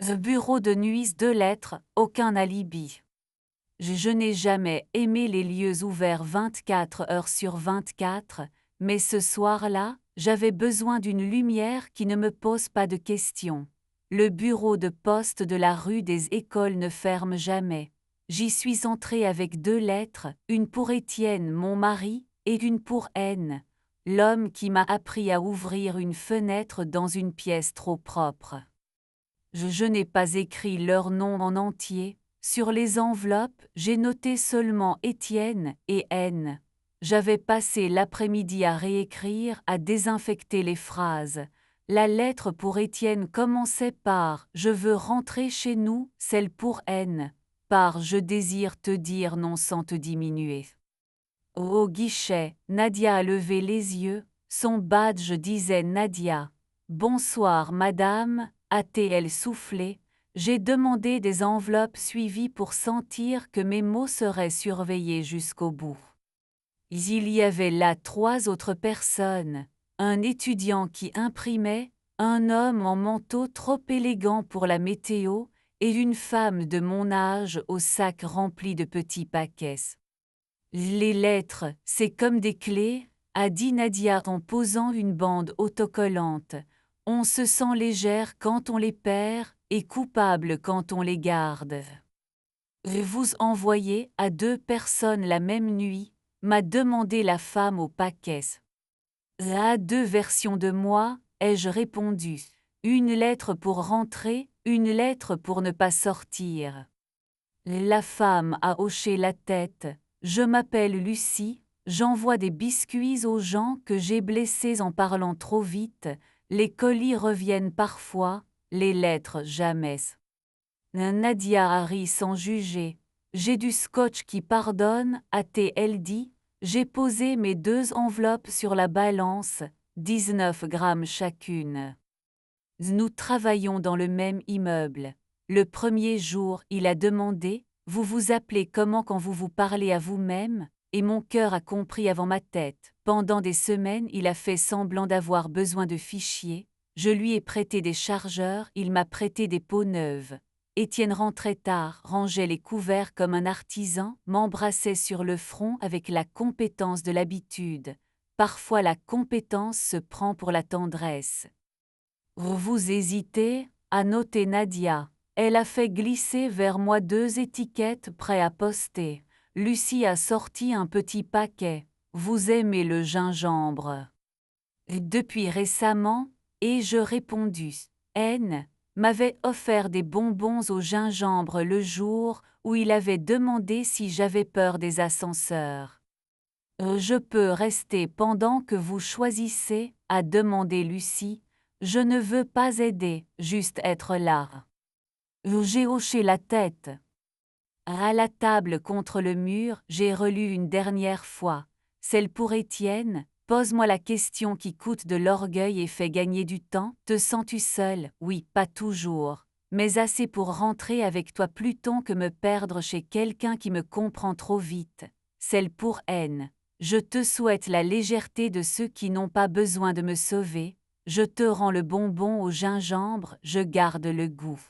The bureau de nuit 2 lettres, aucun alibi. Je n'ai jamais aimé les lieux ouverts 24 heures sur 24, mais ce soir-là, j'avais besoin d'une lumière qui ne me pose pas de questions. Le bureau de poste de la rue des Écoles ne ferme jamais. J'y suis entrée avec 2 lettres, une pour Étienne, mon mari, et une pour N, l'homme qui m'a appris à ouvrir une fenêtre dans une pièce trop propre. Je n'ai pas écrit leur nom en entier. Sur les enveloppes, j'ai noté seulement Étienne et N. J'avais passé l'après-midi à réécrire, à désinfecter les phrases. La lettre pour Étienne commençait par « Je veux rentrer chez nous », celle pour N par « Je désire te dire non sans te diminuer ». Au guichet, Nadia a levé les yeux, son badge disait Nadia. « Bonsoir madame », a-t-elle soufflé. J'ai demandé des enveloppes suivies pour sentir que mes mots seraient surveillés jusqu'au bout. Il y avait là 3 autres personnes, un étudiant qui imprimait, un homme en manteau trop élégant pour la météo, et une femme de mon âge au sac rempli de petits paquets. Les lettres, c'est comme des clés, a dit Nadia en posant une bande autocollante. On se sent légère quand on les perd et coupable quand on les garde. Vous envoyez à 2 personnes la même nuit, m'a demandé la femme au paquet. À 2 versions de moi, ai-je répondu. Une lettre pour rentrer, une lettre pour ne pas sortir. La femme a hoché la tête. Je m'appelle Lucie, j'envoie des biscuits aux gens que j'ai blessés en parlant trop vite, les colis reviennent parfois, les lettres jamais. Nadia a ri sans juger. J'ai du scotch qui pardonne, a-t-elle dit. J'ai posé mes 2 enveloppes sur la balance, 19 grammes chacune. Nous travaillons dans le même immeuble. Le premier jour, il a demandé « Vous vous appelez comment quand vous vous parlez à vous-même ?» et mon cœur a compris avant ma tête. Pendant des semaines, il a fait semblant d'avoir besoin de fichiers. Je lui ai prêté des chargeurs, il m'a prêté des peaux neuves. Étienne rentrait tard, rangeait les couverts comme un artisan, m'embrassait sur le front avec la compétence de l'habitude. Parfois la compétence se prend pour la tendresse. Vous hésitez, a noté Nadia. Elle a fait glisser vers moi 2 étiquettes prêtes à poster. Lucie a sorti un petit paquet. Vous aimez le gingembre. Depuis récemment, ai-je répondu. N m'avait offert des bonbons au gingembre le jour où il avait demandé si j'avais peur des ascenseurs. Je peux rester pendant que vous choisissez, a demandé Lucie. Je ne veux pas aider, juste être là. J'ai hoché la tête. À la table contre le mur, j'ai relu une dernière fois. Celle pour Étienne, pose-moi la question qui coûte de l'orgueil et fait gagner du temps. Te sens-tu seul? Oui, pas toujours. Mais assez pour rentrer avec toi plutôt que me perdre chez quelqu'un qui me comprend trop vite. Celle pour N. Je te souhaite la légèreté de ceux qui n'ont pas besoin de me sauver. Je te rends le bonbon au gingembre, je garde le goût.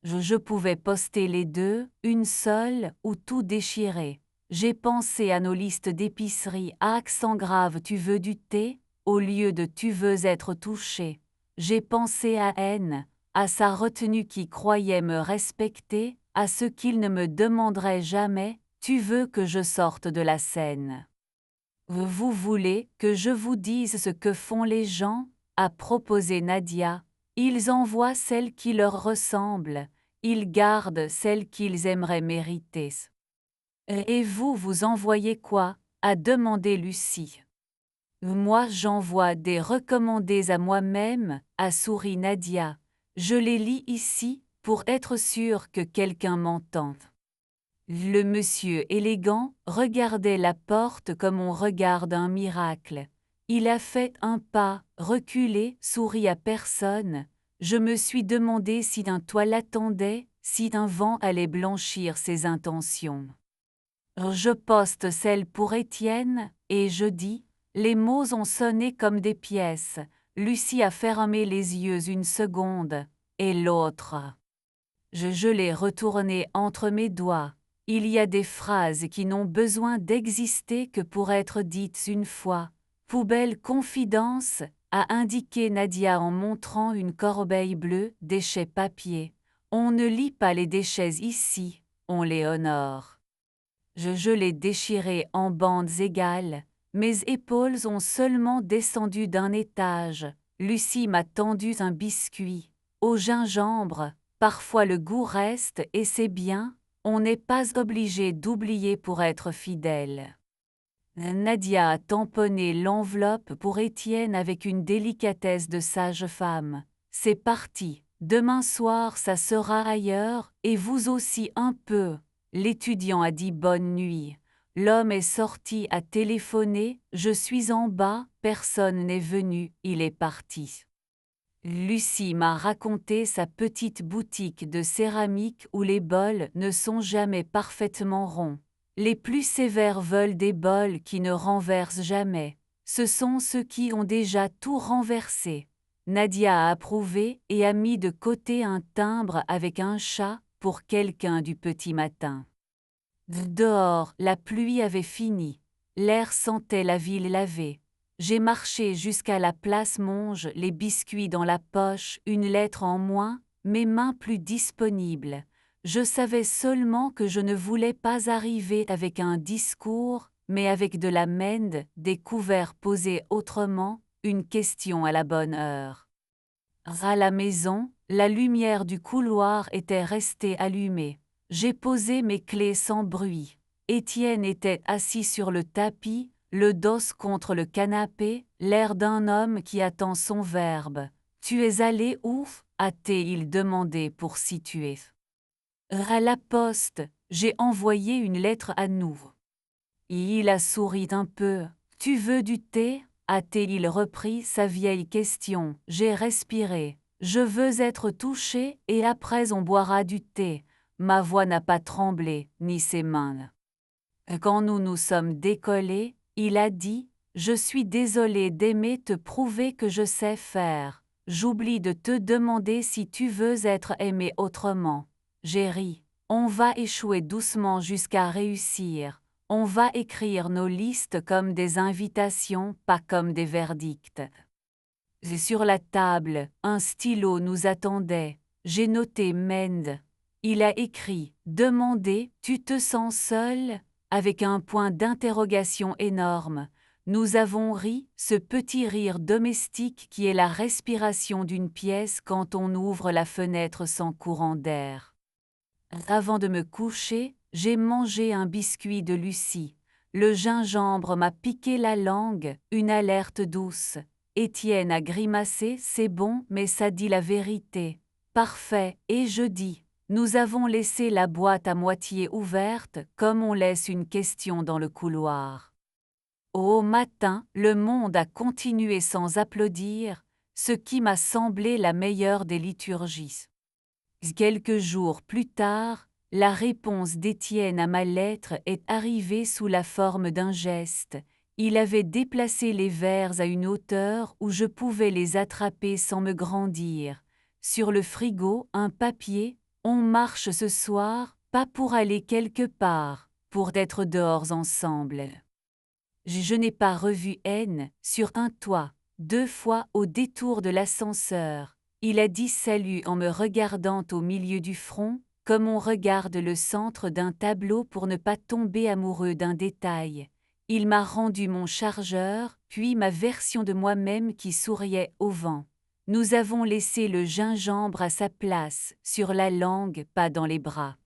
Je pouvais poster les 2, une seule, ou tout déchirer. J'ai pensé à nos listes d'épicerie à accent grave tu veux du thé, au lieu de tu veux être touché. J'ai pensé à N, à sa retenue qui croyait me respecter, à ce qu'il ne me demanderait jamais, tu veux que je sorte de la scène. Vous voulez que je vous dise ce que font les gens, a proposé Nadia. Ils envoient celles qui leur ressemblent, ils gardent celles qu'ils aimeraient mériter. Et vous envoyez quoi? A demandé Lucie. Moi j'envoie des recommandés à moi-même, a souri Nadia. Je les lis ici, pour être sûr que quelqu'un m'entende. Le monsieur élégant regardait la porte comme on regarde un miracle. Il a fait un pas, reculé, sourit à personne. Je me suis demandé si un toit l'attendait, si un vent allait blanchir ses intentions. Je poste celle pour Étienne, et je dis, les mots ont sonné comme des pièces. Lucie a fermé les yeux une seconde. et l'autre. Je l'ai retourné entre mes doigts. Il y a des phrases qui n'ont besoin d'exister que pour être dites une fois. Poubelle confidence, a indiqué Nadia en montrant une corbeille bleue, déchets papier. On ne lit pas les déchets ici, on les honore. Je l'ai déchiré en bandes égales. Mes épaules ont seulement descendu d'un étage. Lucie m'a tendu un biscuit. Au gingembre, parfois le goût reste et c'est bien, on n'est pas obligé d'oublier pour être fidèle. Nadia a tamponné l'enveloppe pour Étienne avec une délicatesse de sage-femme. C'est parti, demain soir ça sera ailleurs, et vous aussi un peu. L'étudiant a dit bonne nuit. L'homme est sorti à téléphoner, je suis en bas, personne n'est venu, il est parti. Lucie m'a raconté sa petite boutique de céramique où les bols ne sont jamais parfaitement ronds. Les plus sévères veulent des bols qui ne renversent jamais. Ce sont ceux qui ont déjà tout renversé. Nadia a approuvé et a mis de côté un timbre avec un chat pour quelqu'un du petit matin. Dehors, la pluie avait fini. L'air sentait la ville lavée. J'ai marché jusqu'à la place Monge, les biscuits dans la poche, une lettre en moins, mes mains plus disponibles. Je savais seulement que je ne voulais pas arriver avec un discours, mais avec de la mende, des couverts posés autrement, une question à la bonne heure. À la maison, la lumière du couloir était restée allumée. J'ai posé mes clés sans bruit. Étienne était assis sur le tapis, le dos contre le canapé, l'air d'un homme qui attend son verbe. « Tu es allé où » a-t-il demandé pour situer. « À la poste, j'ai envoyé une lettre à nous. » Il a souri un peu. « Tu veux du thé » a-t-il repris sa vieille question. J'ai respiré. Je veux être touché et après on boira du thé. Ma voix n'a pas tremblé, ni ses mains. Quand nous nous sommes décollés, il a dit « Je suis désolé d'aimer te prouver que je sais faire. J'oublie de te demander si tu veux être aimé autrement. » J'ai ri. On va échouer doucement jusqu'à réussir. On va écrire nos listes comme des invitations, pas comme des verdicts. Et sur la table, un stylo nous attendait. J'ai noté Mende. Il a écrit « Demandez, tu te sens seul ?» avec un point d'interrogation énorme. Nous avons ri, ce petit rire domestique qui est la respiration d'une pièce quand on ouvre la fenêtre sans courant d'air. Avant de me coucher, j'ai mangé un biscuit de Lucie. Le gingembre m'a piqué la langue, une alerte douce. Étienne a grimacé, c'est bon, mais ça dit la vérité. Parfait, et je dis, nous avons laissé la boîte à moitié ouverte, comme on laisse une question dans le couloir. Au matin, le monde a continué sans applaudir, ce qui m'a semblé la meilleure des liturgies. Quelques jours plus tard, la réponse d'Étienne à ma lettre est arrivée sous la forme d'un geste. Il avait déplacé les vers à une hauteur où je pouvais les attraper sans me grandir. Sur le frigo, un papier, on marche ce soir, pas pour aller quelque part, pour être dehors ensemble. Je n'ai pas revu N sur un toit, 2 fois au détour de l'ascenseur. Il a dit salut en me regardant au milieu du front, comme on regarde le centre d'un tableau pour ne pas tomber amoureux d'un détail. Il m'a rendu mon chargeur, puis ma version de moi-même qui souriait au vent. Nous avons laissé le gingembre à sa place, sur la langue, pas dans les bras.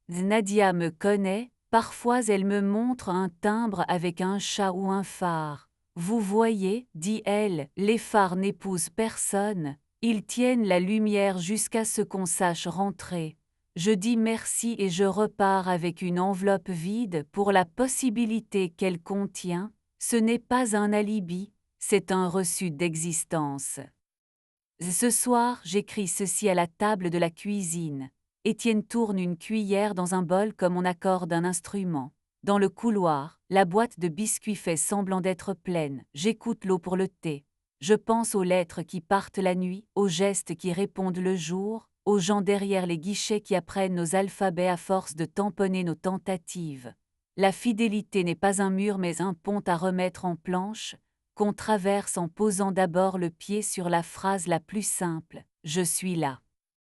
Nadia me connaît, parfois elle me montre un timbre avec un chat ou un phare. Vous voyez, dit-elle, les phares n'épousent personne. Ils tiennent la lumière jusqu'à ce qu'on sache rentrer. Je dis merci et je repars avec une enveloppe vide pour la possibilité qu'elle contient. Ce n'est pas un alibi, c'est un reçu d'existence. Ce soir, j'écris ceci à la table de la cuisine. Étienne tourne une cuillère dans un bol comme on accorde un instrument. Dans le couloir, la boîte de biscuits fait semblant d'être pleine. J'écoute l'eau pour le thé. Je pense aux lettres qui partent la nuit, aux gestes qui répondent le jour, aux gens derrière les guichets qui apprennent nos alphabets à force de tamponner nos tentatives. La fidélité n'est pas un mur mais un pont à remettre en planche, qu'on traverse en posant d'abord le pied sur la phrase la plus simple, je suis là.